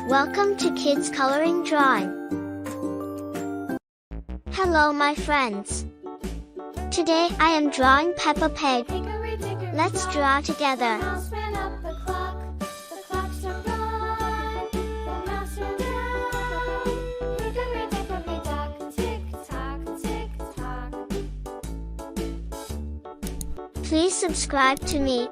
Welcome to Kids Coloring Drawing. Hello my friends. Today I am drawing Peppa Pig. Let's draw together. Please subscribe to me.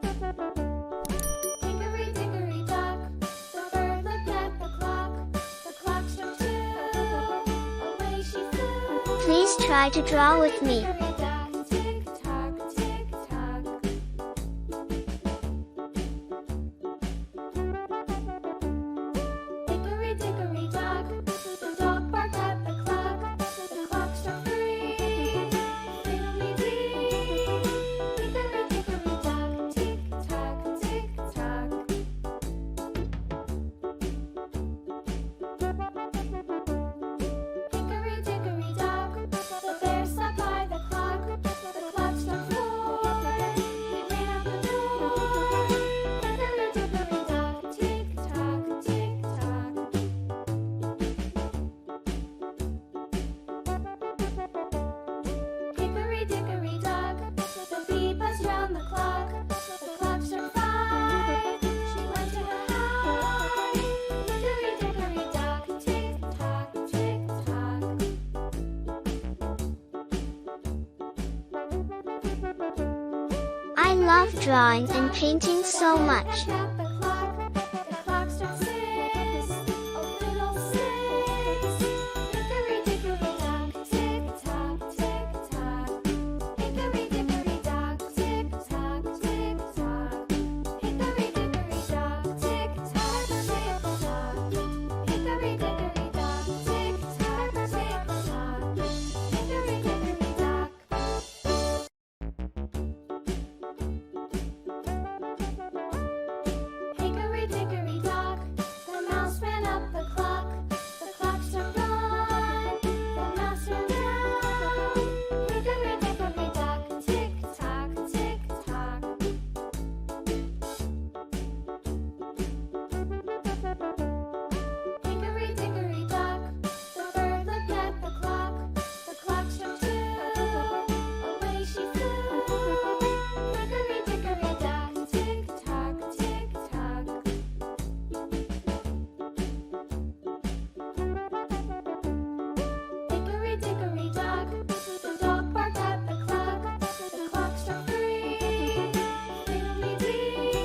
Please try to draw with me. I love drawing and painting so much.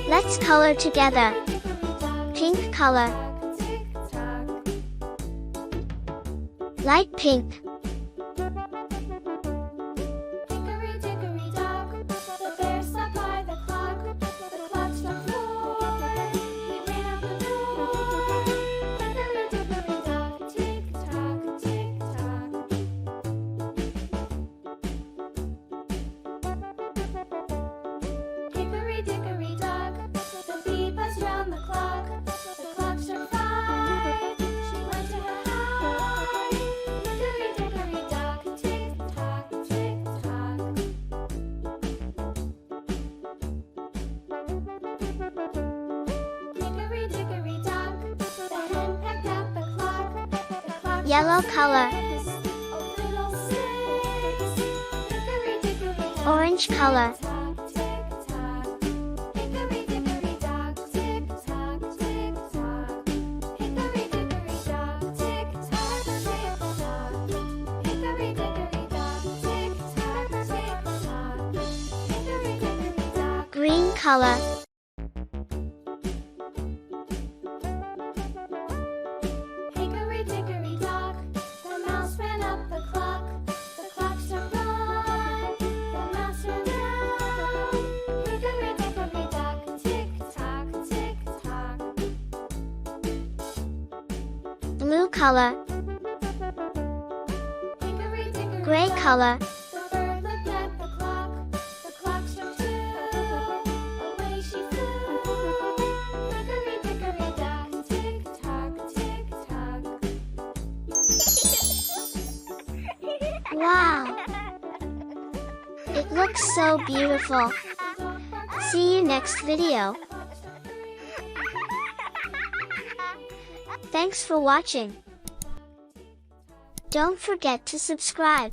Let's color together. Pink color. Light pink. Yellow color. Orange color. Green color. Hickory dickory dock, the mouse ran up the clock struck one, the mouse ran down. Hickory dickory dock, tick tock, tick tock. Blue color. Hickory dickory Gray dock, color. the bird looked at the clock struck two, away she flew. Hickory dickory dock, tick tock, tick tock. Wow! It looks so beautiful. See you next video. Thanks for watching. Don't forget to subscribe.